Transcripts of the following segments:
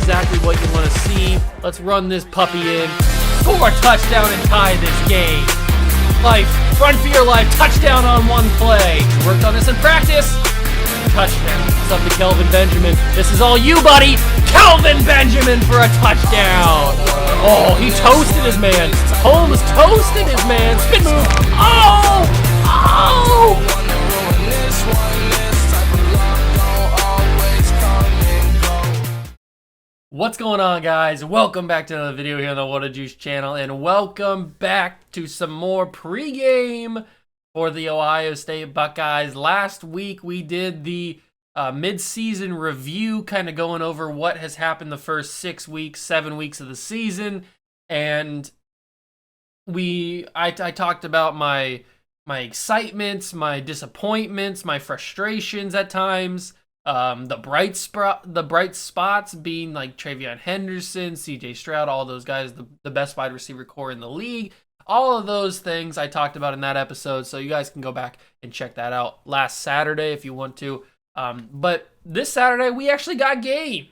exactly what you want to see. Let's run this puppy in. Score a touchdown and tie this game. Life, run for your life, touchdown on one play. Worked on this in practice. Touchdown. It's up to Kelvin Benjamin. This is all you, buddy. Kelvin Benjamin for a touchdown. Oh, he toasted his man. Holmes toasted his man. Spin move. Oh! Oh! What's going on, guys? Welcome back to another video here on the What a Juice channel, and welcome back to some more pregame for the Ohio State Buckeyes. Last week we did the mid-season review, kind of going over what has happened the first 6 weeks, 7 weeks of the season, and I talked about my excitements, my disappointments, my frustrations at times. The bright spots being like Travion Henderson, CJ Stroud, all those guys, the best wide receiver core in the league. All of those things I talked about in that episode, so you guys can go back and check that out last Saturday if you want to. But this Saturday, we actually got game.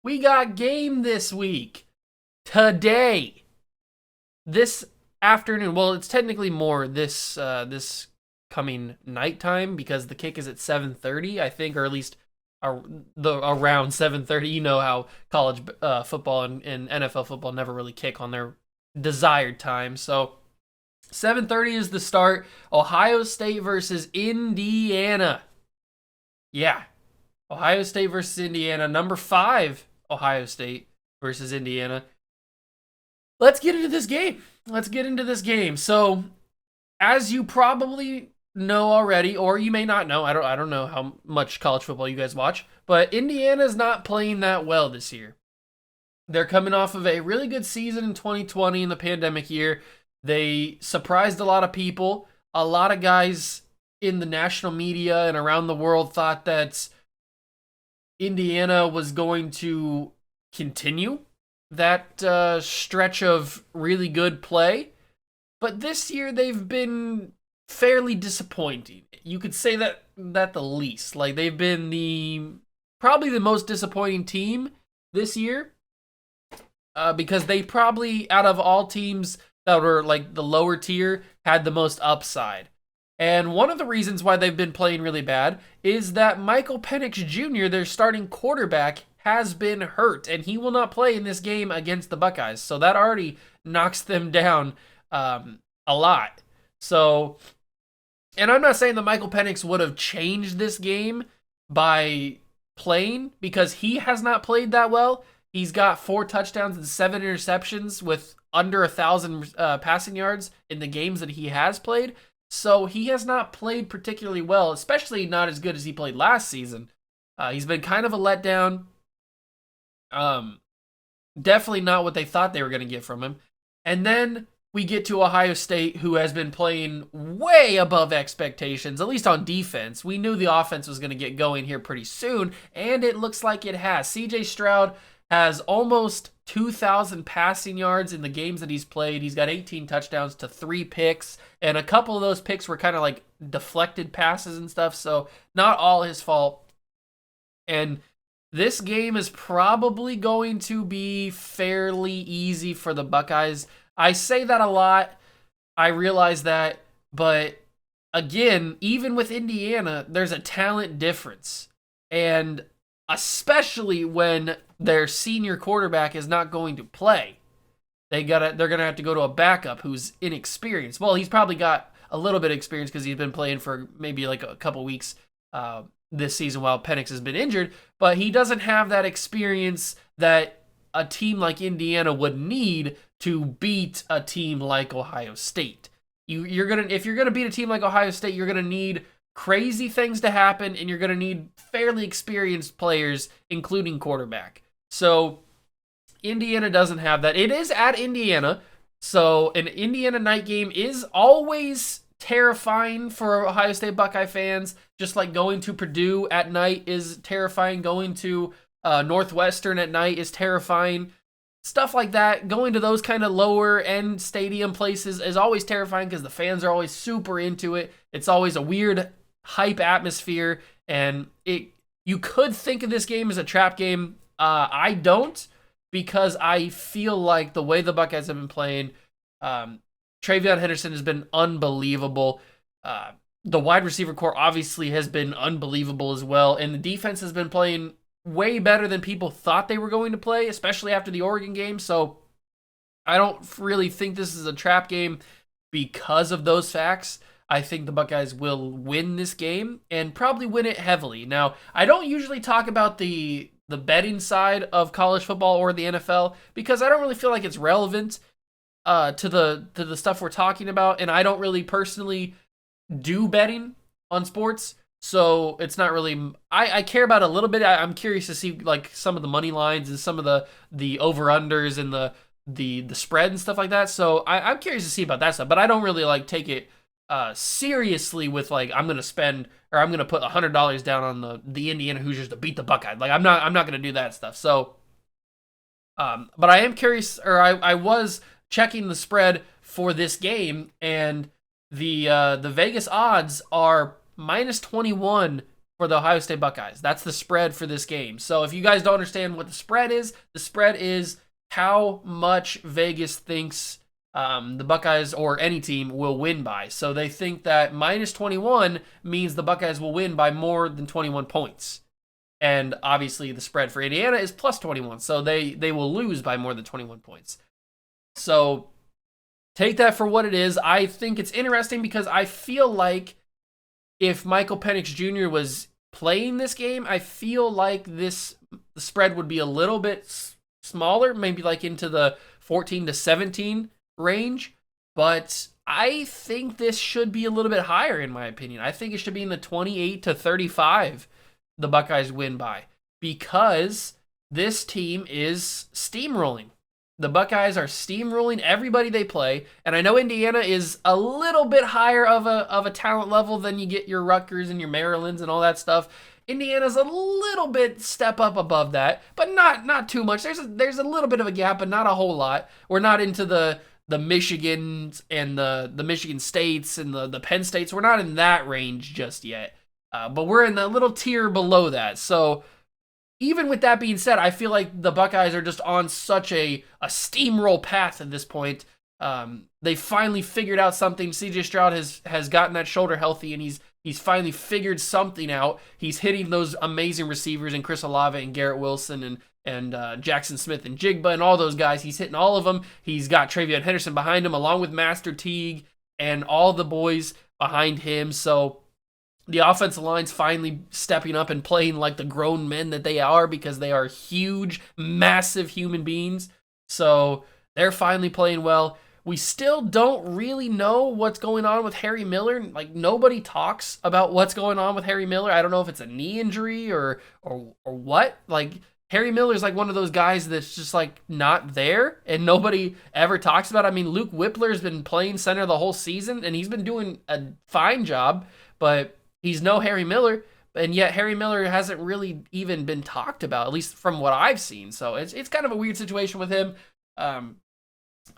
We got game this week. Today. This afternoon. Well, it's technically more this coming nighttime because the kick is at 7:30, I think, or at least around 7:30. You know how college football and NFL football never really kick on their desired time. So 7:30 is the start. Ohio State versus Indiana. Yeah. Ohio State versus Indiana. Number 5, Ohio State versus Indiana. Let's get into this game. So, as you probably know already, or you may not know, I don't know how much college football you guys watch, but Indiana's not playing that well this year. They're coming off of a really good season in 2020 in the pandemic year. They surprised a lot of people. A lot of guys in the national media and around the world thought that Indiana was going to continue that stretch of really good play. But this year they've been fairly disappointing. You could say that the least. Like, they've been probably the most disappointing team this year because they probably, out of all teams that were like the lower tier, had the most upside. And one of the reasons why they've been playing really bad is that Michael Penix Jr., their starting quarterback, has been hurt, and he will not play in this game against the Buckeyes. So that already knocks them down a lot. So, and I'm not saying that Michael Penix would have changed this game by playing, because he has not played that well. He's got 4 touchdowns and 7 interceptions with under 1,000 passing yards in the games that he has played. So he has not played particularly well, especially not as good as he played last season. He's been kind of a letdown. Definitely not what they thought they were going to get from him. And then we get to Ohio State, who has been playing way above expectations, at least on defense. We knew the offense was going to get going here pretty soon, and it looks like it has. CJ Stroud has almost 2,000 passing yards in the games that he's played. He's got 18 touchdowns to 3 picks, and a couple of those picks were kind of like deflected passes and stuff, so not all his fault. And this game is probably going to be fairly easy for the Buckeyes. I say that a lot. I realize that. But again, even with Indiana, there's a talent difference. And especially when their senior quarterback is not going to play, they're going to have to go to a backup who's inexperienced. Well, he's probably got a little bit of experience because he's been playing for maybe like a couple weeks this season while Penix has been injured, but he doesn't have that experience that a team like Indiana would need to beat a team like Ohio State. If you're gonna beat a team like Ohio State, you're gonna need crazy things to happen, and you're gonna need fairly experienced players, including quarterback. So Indiana doesn't have that. It is at Indiana, so an Indiana night game is always terrifying for Ohio State Buckeye fans, just like going to Purdue at night is terrifying. Going to Northwestern at night is terrifying. Stuff like that. Going to those kind of lower end stadium places is always terrifying because the fans are always super into it. It's always a weird hype atmosphere, and you could think of this game as a trap game. I don't. because I feel like the way the Buckeyes have been playing, Travion Henderson has been unbelievable. The wide receiver core obviously has been unbelievable as well, and the defense has been playing way better than people thought they were going to play, especially after the Oregon game. So I don't really think this is a trap game because of those facts. I think the Buckeyes will win this game and probably win it heavily. Now, I don't usually talk about the betting side of college football or the NFL because I don't really feel like it's relevant to the stuff we're talking about, and I don't really personally do betting on sports, so it's not really. I care about a little bit. I'm curious to see like some of the money lines and some of the over unders and the spread and stuff like that. So I'm curious to see about that stuff, but I don't really like take it seriously with like I'm gonna spend or I'm gonna put $100 down on the Indiana Hoosiers to beat the Buckeyes. Like I'm not gonna do that stuff. So, but I am curious, or I was checking the spread for this game, and the Vegas odds are -21 for the Ohio State Buckeyes. That's the spread for this game. So if you guys don't understand what the spread is how much Vegas thinks the Buckeyes or any team will win by. So they think that -21 means the Buckeyes will win by more than 21 points. And obviously the spread for Indiana is +21. So they will lose by more than 21 points. So take that for what it is. I think it's interesting because I feel like if Michael Penix Jr. was playing this game, I feel like the spread would be a little bit smaller, maybe like into the 14 to 17 range, but I think this should be a little bit higher in my opinion. I think it should be in the 28 to 35 the Buckeyes win by, because this team is steamrolling. The Buckeyes are steamrolling everybody they play, and I know Indiana is a little bit higher of a talent level than you get your Rutgers and your Marylands and all that stuff. Indiana's a little bit step up above that, but not too much. There's a little bit of a gap, but not a whole lot. We're not into the Michigans and the Michigan States and the Penn States. We're not in that range just yet, but we're in the little tier below that. So even with that being said, I feel like the Buckeyes are just on such a steamroll path at this point. They finally figured out something. CJ Stroud has gotten that shoulder healthy, and he's finally figured something out. He's hitting those amazing receivers in Chris Olave and Garrett Wilson and Jackson Smith and Jigba and all those guys. He's hitting all of them. He's got Travion Henderson behind him, along with Master Teague and all the boys behind him. So the offensive line's finally stepping up and playing like the grown men that they are, because they are huge, massive human beings. So they're finally playing well. We still don't really know what's going on with Harry Miller. Like, nobody talks about what's going on with Harry Miller. I don't know if it's a knee injury or what. Like, Harry Miller's like one of those guys that's just like not there and nobody ever talks about it. I mean, Luke Whippler's been playing center the whole season and he's been doing a fine job, but he's no Harry Miller. And yet Harry Miller hasn't really even been talked about, at least from what I've seen. So it's kind of a weird situation with him.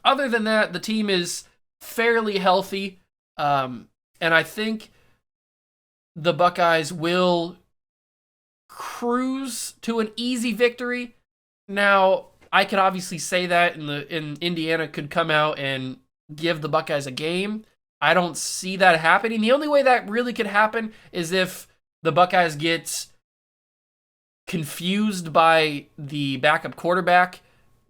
Other than that, the team is fairly healthy. And I think the Buckeyes will cruise to an easy victory. Now, I could obviously say that in Indiana could come out and give the Buckeyes a game. I don't see that happening. The only way that really could happen is if the Buckeyes get confused by the backup quarterback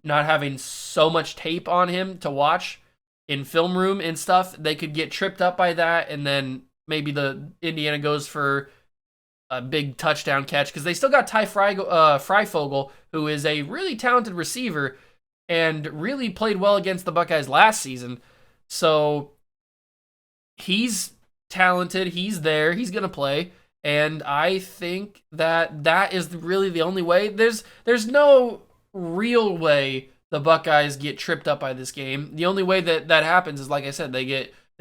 not having so much tape on him to watch in film room and stuff. They could get tripped up by that, and then maybe the Indiana goes for a big touchdown catch, because they still got Ty Freifogel, who is a really talented receiver and really played well against the Buckeyes last season. So he's talented. He's there. He's going to play. And I think that is really the only way. There's no real way the Buckeyes get tripped up by this game. The only way that happens is, like I said, they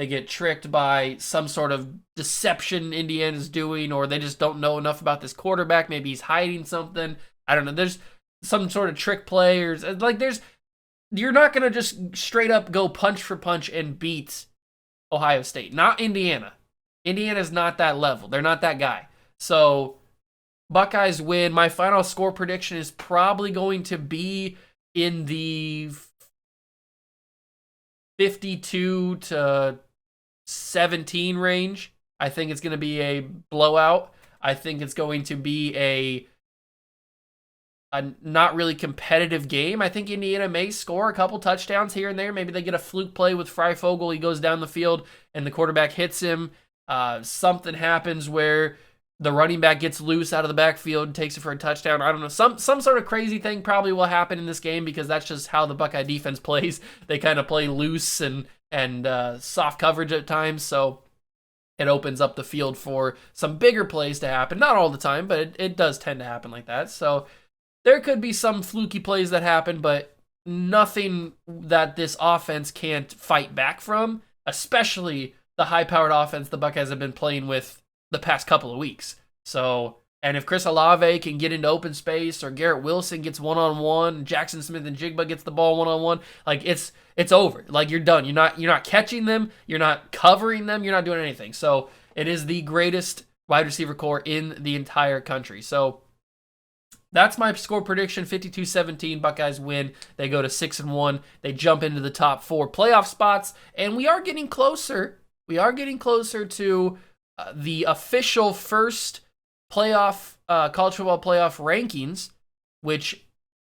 get tricked by some sort of deception Indiana's doing, or they just don't know enough about this quarterback. Maybe he's hiding something. I don't know. There's some sort of trick play, or like you're not going to just straight up go punch for punch and beat Ohio State. Not Indiana. Indiana's not that level. They're not that guy. So Buckeyes win. My final score prediction is probably going to be in the 52 to 17 range. I think it's going to be a blowout. I think it's going to be a not really competitive game. I think Indiana may score a couple touchdowns here and there. Maybe they get a fluke play with Freifogel. He goes down the field and the quarterback hits him. Something happens where the running back gets loose out of the backfield and takes it for a touchdown. I don't know. Some sort of crazy thing probably will happen in this game because that's just how the Buckeye defense plays. They kind of play loose and soft coverage at times. So it opens up the field for some bigger plays to happen. Not all the time, but it does tend to happen like that. So there could be some fluky plays that happen, but nothing that this offense can't fight back from, especially the high-powered offense the Buckeyes have been playing with the past couple of weeks. So, and if Chris Olave can get into open space, or Garrett Wilson gets one-on-one, Jackson Smith and Jigba gets the ball one-on-one, like it's over. Like you're done. You're not catching them. You're not covering them. You're not doing anything. So it is the greatest wide receiver core in the entire country. So that's my score prediction. 52-17, Buckeyes win. They go to 6-1. They jump into the top 4 playoff spots, and we are getting closer. We are getting closer to the official first playoff college football playoff rankings, which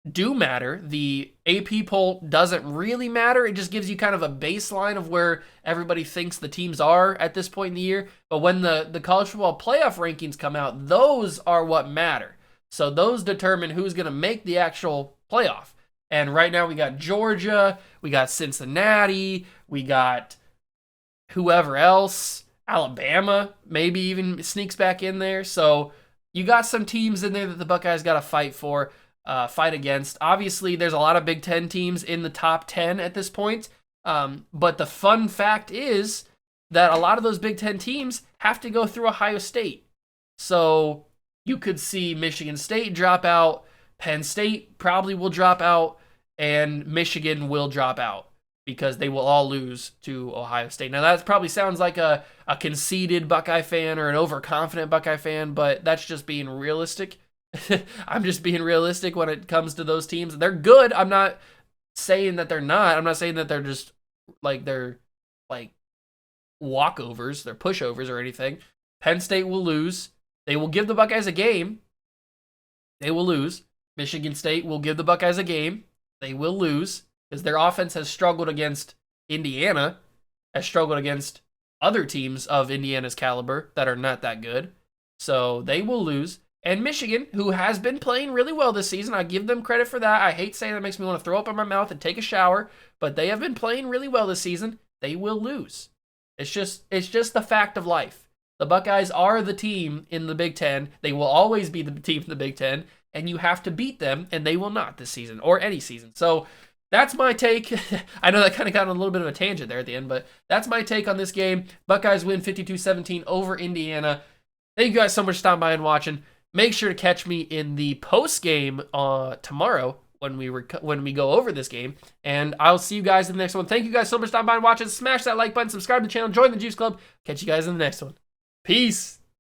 do matter. The AP poll doesn't really matter. It just gives you kind of a baseline of where everybody thinks the teams are at this point in the year. But when the college football playoff rankings come out, those are what matter. So those determine who's going to make the actual playoff. And right now we got Georgia, we got Cincinnati, we got whoever else. Alabama maybe even sneaks back in there. So you got some teams in there that the Buckeyes got to fight against. Obviously, there's a lot of Big Ten teams in the top 10 at this point. But the fun fact is that a lot of those Big Ten teams have to go through Ohio State. So you could see Michigan State drop out, Penn State probably will drop out, and Michigan will drop out, because they will all lose to Ohio State. Now, that probably sounds like a conceited Buckeye fan or an overconfident Buckeye fan, but that's just being realistic. I'm just being realistic when it comes to those teams. They're good. I'm not saying that they're not. I'm not saying that they're just they're walkovers, they're pushovers or anything. Penn State will lose. They will give the Buckeyes a game. They will lose. Michigan State will give the Buckeyes a game. They will lose, because their offense has struggled against Indiana, has struggled against other teams of Indiana's caliber that are not that good. So they will lose. And Michigan, who has been playing really well this season, I give them credit for that. I hate saying that, makes me want to throw up in my mouth and take a shower, but they have been playing really well this season. They will lose. It's just the fact of life. The Buckeyes are the team in the Big Ten. They will always be the team in the Big Ten, and you have to beat them, and they will not this season or any season. So that's my take. I know that kind of got on a little bit of a tangent there at the end, but that's my take on this game. Buckeyes win 52-17 over Indiana. Thank you guys so much for stopping by and watching. Make sure to catch me in the post game tomorrow when we go over this game, and I'll see you guys in the next one. Thank you guys so much for stopping by and watching. Smash that like button, subscribe to the channel, join the Juice Club. Catch you guys in the next one. Peace.